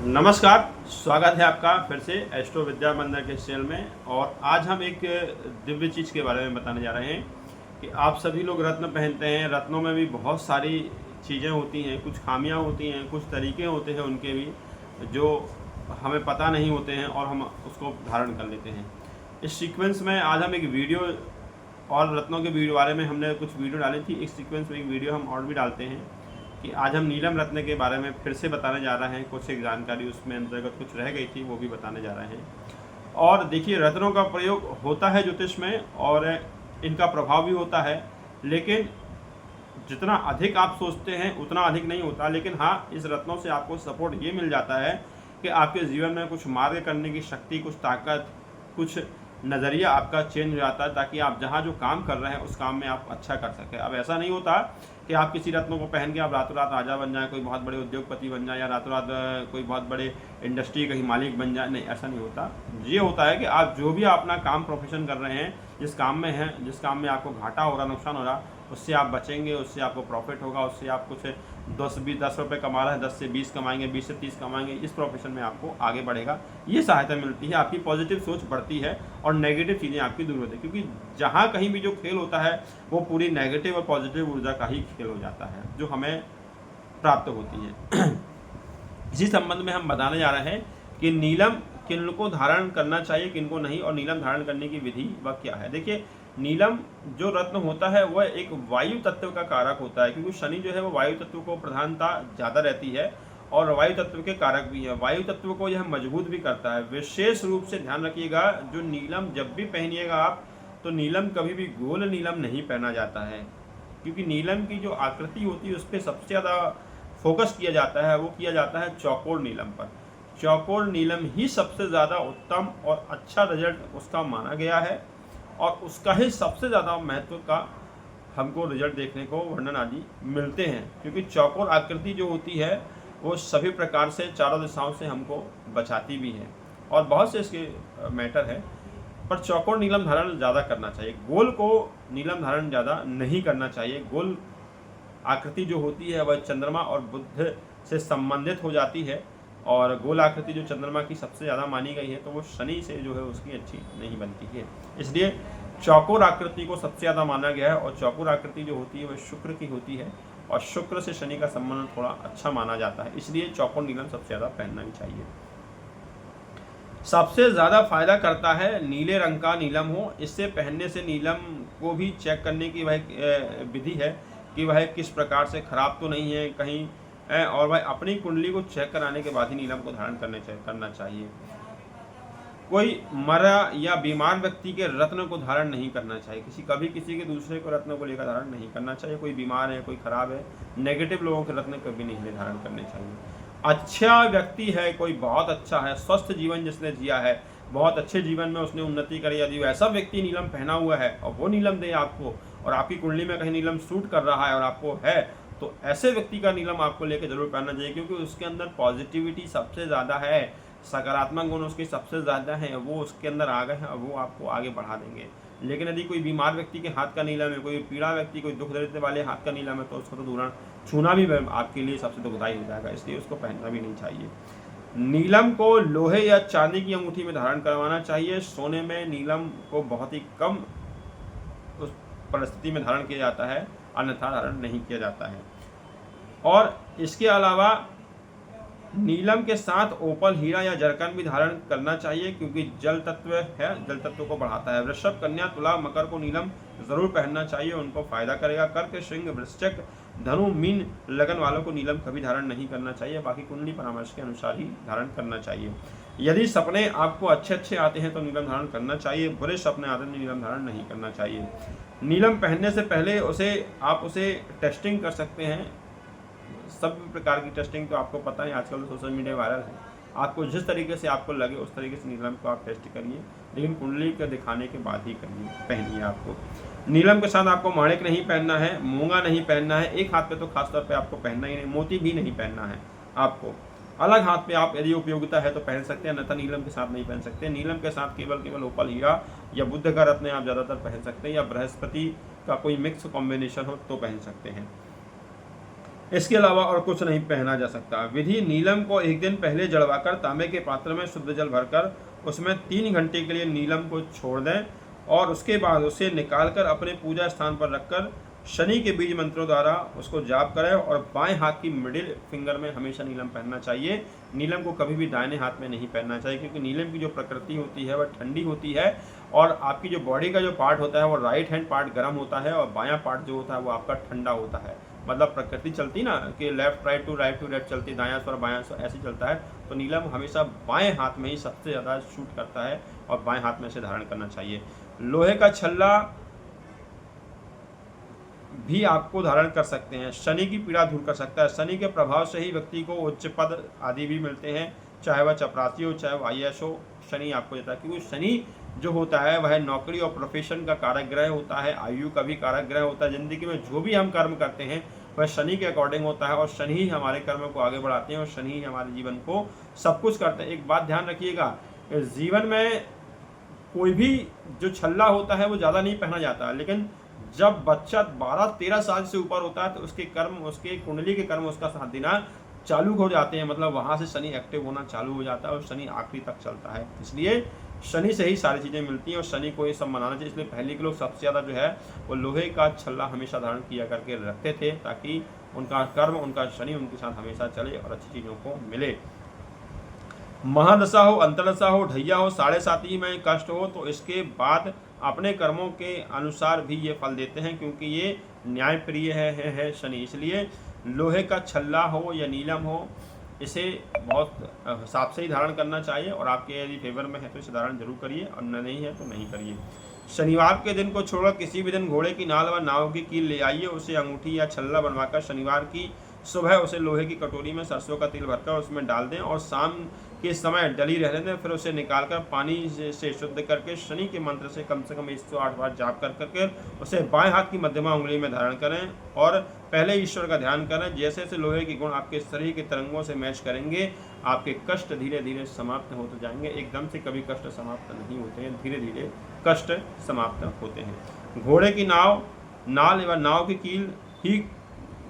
नमस्कार, स्वागत है आपका फिर से एस्ट्रो विद्या मंदिर के चैनल में। और आज हम एक दिव्य चीज़ के बारे में बताने जा रहे हैं कि आप सभी लोग रत्न पहनते हैं। रत्नों में भी बहुत सारी चीज़ें होती हैं, कुछ खामियां होती हैं, कुछ तरीके होते हैं उनके भी जो हमें पता नहीं होते हैं और हम उसको धारण कर लेते हैं। इस सीक्वेंस में आज हम एक वीडियो और रत्नों के वीडियो बारे में हमने कुछ वीडियो डाली थी। इस सीक्वेंस में एक वीडियो हम और भी डालते हैं कि आज हम नीलम रत्न के बारे में फिर से बताने जा रहे हैं। कुछ एक जानकारी उसमें अंतर्गत कुछ रह गई थी, वो भी बताने जा रहे हैं। और देखिए, रत्नों का प्रयोग होता है ज्योतिष में और इनका प्रभाव भी होता है, लेकिन जितना अधिक आप सोचते हैं उतना अधिक नहीं होता। लेकिन हाँ, इस रत्नों से आपको सपोर्ट ये मिल जाता है कि आपके जीवन में कुछ मार्ग करने की शक्ति, कुछ ताकत, कुछ नज़रिया आपका चेंज हो जाता है, ताकि आप जहाँ जो काम कर रहे हैं उस काम में आप अच्छा कर सकें। अब ऐसा नहीं होता कि आप किसी रत्नों को पहन के आप रातों रात राजा बन जाएं, कोई बहुत बड़े उद्योगपति बन जाए, या रातों रात कोई बहुत बड़े इंडस्ट्री कहीं मालिक बन जाए। नहीं, ऐसा नहीं होता। ये होता है कि आप जो भी अपना काम प्रोफेशन कर रहे हैं, जिस काम में हैं, जिस काम में आपको घाटा हो रहा, नुकसान हो रहा, उससे आप बचेंगे, उससे आपको प्रॉफिट होगा, उससे आप कुछ 10 रुपये कमा रहे हैं, 10 से 20 कमाएंगे, 20 से 30 कमाएंगे। इस प्रोफेशन में आपको आगे बढ़ेगा, ये सहायता मिलती है, आपकी पॉजिटिव सोच बढ़ती है और नेगेटिव चीज़ें आपकी दूर होती है। क्योंकि जहाँ कहीं भी जो खेल होता है वो पूरी नेगेटिव और पॉजिटिव ऊर्जा का ही खेल हो जाता है, जो हमें प्राप्त होती है। इसी संबंध में हम बताने जा रहे हैं कि नीलम किन को धारण करना चाहिए, किन को नहीं, और नीलम धारण करने की विधि वह क्या है। देखिए, नीलम जो रत्न होता है वह एक वायु तत्व का कारक होता है, क्योंकि शनि जो है वो वायु तत्व को प्रधानता ज़्यादा रहती है और वायु तत्व के कारक भी है। वायु तत्व को यह मजबूत भी करता है। विशेष रूप से ध्यान रखिएगा, जो नीलम जब भी पहनिएगा आप, तो नीलम कभी भी गोल नीलम नहीं पहना जाता है, क्योंकि नीलम की जो आकृति होती है उस पर सबसे ज़्यादा फोकस किया जाता है। वो किया जाता है चौकोर नीलम पर। चौकोर नीलम ही सबसे ज़्यादा उत्तम और अच्छा रिजल्ट उसका माना गया है, और उसका ही सबसे ज़्यादा महत्व का हमको रिजल्ट देखने को वर्णन आदि मिलते हैं। क्योंकि चौकोर आकृति जो होती है वो सभी प्रकार से चारों दिशाओं से हमको बचाती भी है, और बहुत से इसके मैटर है। पर चौकोर नीलम धारण ज़्यादा करना चाहिए, गोल को नीलम धारण ज़्यादा नहीं करना चाहिए। गोल आकृति जो होती है वह चंद्रमा और बुध से संबंधित हो जाती है, और गोल आकृति जो चंद्रमा की सबसे ज़्यादा मानी गई है, तो वो शनि से जो है उसकी अच्छी नहीं बनती है। इसलिए चौकोर आकृति को सबसे ज़्यादा माना गया है, और चौकोर आकृति जो होती है वह शुक्र की होती है, और शुक्र से शनि का संबंध थोड़ा अच्छा माना जाता है। इसलिए चौकोर नीलम सबसे ज़्यादा पहनना ही चाहिए। सबसे ज़्यादा फायदा करता है नीले रंग का नीलम हो। इससे पहनने से नीलम को भी चेक करने की वह विधि है कि वह किस प्रकार से खराब तो नहीं है कहीं, और वह अपनी कुंडली को चेक कराने के बाद ही नीलम को धारण करना चाहिए। कोई मरा या बीमार व्यक्ति के रत्न को धारण नहीं करना चाहिए। किसी के दूसरे को रत्न को लेकर धारण नहीं करना चाहिए। कोई बीमार है, कोई खराब है, नेगेटिव लोगों के रत्न कभी नहीं धारण करने चाहिए। अच्छा व्यक्ति है, कोई बहुत अच्छा है, स्वस्थ जीवन जिसने जिया है, बहुत अच्छे जीवन में उसने उन्नति करी, यदि ऐसा व्यक्ति नीलम पहना हुआ है और वो नीलम दे आपको, और आपकी कुंडली में कहीं नीलम सूट कर रहा है और आपको है, तो ऐसे व्यक्ति का नीलम आपको लेकर जरूर पहनना चाहिए, क्योंकि उसके अंदर पॉजिटिविटी सबसे ज़्यादा है, सकारात्मक गुण उसके सबसे ज़्यादा हैं, वो उसके अंदर आ गए हैं और वो आपको आगे बढ़ा देंगे। लेकिन यदि कोई बीमार व्यक्ति के हाथ का नीलम है, कोई पीड़ा व्यक्ति, कोई दुख दर्द वाले हाथ का नीलम है, तो उसको तो दूर छूना भी आपके लिए सबसे दुखदायी हो जाएगा, इसलिए उसको पहनना भी नहीं चाहिए। नीलम को लोहे या चांदी की अंगूठी में धारण करवाना चाहिए। सोने में नीलम को बहुत ही कम उस परिस्थिति में धारण किया जाता है, अन्यथा धारण नहीं किया जाता है। और इसके अलावा नीलम के साथ ओपल, हीरा या जरकन भी धारण करना चाहिए, क्योंकि जल तत्व है, जल तत्व को बढ़ाता है। वृषभ, कन्या, तुला, मकर को नीलम जरूर पहनना चाहिए, उनको फायदा करेगा। कर्क, सिंह, वृश्चिक, धनु, मीन लगन वालों को नीलम कभी धारण नहीं करना चाहिए, बाकी कुंडली परामर्श के अनुसार ही धारण करना चाहिए। यदि सपने आपको अच्छे आते हैं तो नीलम धारण करना चाहिए, बुरे सपने आते हैं तो नीलम धारण नहीं करना चाहिए। नीलम पहनने से पहले आप उसे टेस्टिंग कर सकते हैं। सब प्रकार की टेस्टिंग तो आपको पता है, आजकल तो सोशल मीडिया वायरल है। आपको जिस तरीके से आपको लगे उस तरीके से नीलम को आप टेस्ट करिए, लेकिन कुंडली के दिखाने के बाद ही करिए, पहनिए। आपको नीलम के साथ आपको माणिक नहीं पहनना है, मूंगा नहीं पहनना है, एक हाथ पे तो खासतौर पे आपको पहनना ही नहीं, मोती भी नहीं पहनना है आपको। अलग हाथ पे आप यदि उपयोगिता है तो पहन सकते हैं, अन्यथा नीलम के साथ नहीं पहन सकते। नीलम के साथ केवल ओपल, हीरा या बुद्ध का रत्न आप ज़्यादातर पहन सकते हैं, या बृहस्पति का कोई मिक्स कॉम्बिनेशन हो तो पहन सकते हैं। इसके अलावा और कुछ नहीं पहना जा सकता। विधि: नीलम को एक दिन पहले जड़वाकर तांबे के पात्र में शुद्ध जल भरकर उसमें 3 घंटे के लिए नीलम को छोड़ दें और उसके बाद उसे निकालकर अपने पूजा स्थान पर रखकर शनि के बीज मंत्रों द्वारा उसको जाप करें और बाएं हाथ की मिडिल फिंगर में हमेशा नीलम पहनना चाहिए। नीलम को कभी भी दाहिने हाथ में नहीं पहनना चाहिए, क्योंकि नीलम की जो प्रकृति होती है वह ठंडी होती है और आपकी जो बॉडी का जो पार्ट होता है वो राइट हैंड पार्ट गर्म होता है और बायां पार्ट जो होता है वो आपका ठंडा होता है। मतलब प्रकृति चलती ना कि लेफ्ट राइट टू लेफ्ट चलती, दायां स्वर बायां स्वर ऐसे चलता है, तो नीलम हमेशा बाएं हाथ में ही सबसे ज़्यादा शूट करता है और बाएं हाथ में से धारण करना चाहिए। लोहे का छल्ला भी आपको धारण कर सकते हैं, शनि की पीड़ा दूर कर सकता है। शनि के प्रभाव से ही व्यक्ति को उच्च पद आदि भी मिलते हैं, चाहे वह चपरासी हो चाहे वह IAS हो, शनि आपको देता है। क्योंकि शनि जो होता है वह नौकरी और प्रोफेशन का कारक ग्रह होता है, आयु का भी कारक ग्रह होता है। जिंदगी में जो भी हम कर्म करते हैं वह शनि के अकॉर्डिंग होता है और शनि ही हमारे कर्म को आगे बढ़ाते हैं और शनि ही हमारे जीवन को सब कुछ करते हैं। एक बात ध्यान रखिएगा, जीवन में कोई भी जो छल्ला होता है वो ज़्यादा नहीं पहना जाता, लेकिन जब बच्चा 12-13 साल से ऊपर होता है तो उसके कर्म, उसके कुंडली के कर्म उसका साथ देना चालू हो जाते हैं। मतलब वहाँ से शनि एक्टिव होना चालू हो जाता है और शनि आखिरी तक चलता है। इसलिए शनि से ही सारी चीज़ें मिलती हैं और शनि को ये सब मनाना चाहिए। इसलिए पहले के लोग सबसे ज़्यादा जो है वो लोहे का छल्ला हमेशा धारण किया करके रखते थे, ताकि उनका कर्म, उनका शनि उनके साथ हमेशा चले और अच्छी चीज़ों को मिले। महादशा हो, अंतरदशा हो, ढैया हो, 7.5 में कष्ट हो तो इसके बाद अपने कर्मों के अनुसार भी ये फल देते हैं, क्योंकि ये न्याय प्रिय है शनि। इसलिए लोहे का छल्ला हो या नीलम हो, इसे बहुत हिसाब से ही धारण करना चाहिए और आपके यदि फेवर में है तो इसे धारण जरूर करिए और नहीं है तो नहीं करिए। शनिवार के दिन को छोड़कर किसी भी दिन घोड़े की नाल व नाव की कील ले आइए, उसे अंगूठी या छल्ला बनवाकर शनिवार की सुबह उसे लोहे की कटोरी में सरसों का तेल भरकर उसमें डाल दें और शाम के समय डली रहने दें। फिर उसे निकालकर पानी से शुद्ध करके शनि के मंत्र से कम 108 बार जाप कर करके उसे बाएं हाथ की मध्यमा उंगली में धारण करें और पहले ईश्वर का ध्यान करें। जैसे जैसे लोहे के गुण आपके शरीर के तरंगों से मैच करेंगे, आपके कष्ट धीरे धीरे समाप्त होते जाएंगे। एकदम से कभी कष्ट समाप्त नहीं होते हैं, धीरे धीरे कष्ट समाप्त होते हैं। घोड़े की नाल एवं नाव की कील ही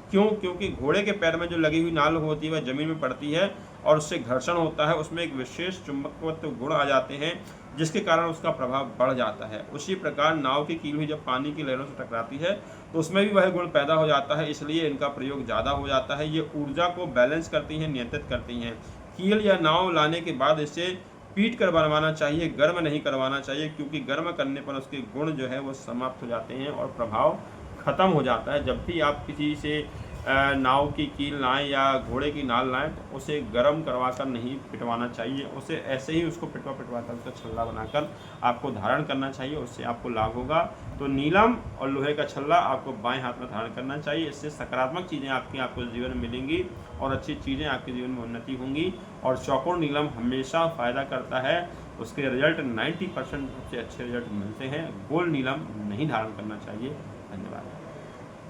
क्यों? क्योंकि घोड़े के पैर में जो लगी हुई नाल होती है वह जमीन में पड़ती है और उससे घर्षण होता है, उसमें एक विशेष चुंबकत्व गुण आ जाते हैं जिसके कारण उसका प्रभाव बढ़ जाता है। उसी प्रकार नाव की कील हुई जब पानी की लहरों से टकराती है तो उसमें भी वह गुण पैदा हो जाता है, इसलिए इनका प्रयोग ज़्यादा हो जाता है। ये ऊर्जा को बैलेंस करती हैं, नियंत्रित करती हैं। कील या नाव लाने के बाद इसे पीट कर बनवाना चाहिए, गर्म नहीं करवाना चाहिए, क्योंकि गर्म करने पर उसके गुण जो है वो समाप्त हो जाते हैं और प्रभाव खत्म हो जाता है। जब भी आप किसी से नाव की कील लाएं या घोड़े की नाल लाएं तो उसे गर्म करवा कर नहीं पिटवाना चाहिए, उसे ऐसे ही उसको पिटवा कर उसका छल्ला बनाकर आपको धारण करना चाहिए, उससे आपको लाभ होगा। तो नीलम और लोहे का छल्ला आपको बाएं हाथ में धारण करना चाहिए, इससे सकारात्मक चीज़ें आपको जीवन में मिलेंगी और अच्छी चीज़ें आपके जीवन में उन्नति होंगी। और चौकोर नीलम हमेशा फ़ायदा करता है, उसके रिजल्ट 90% सबसे अच्छे रिजल्ट मिलते हैं। गोल नीलम नहीं धारण करना चाहिए। धन्यवाद।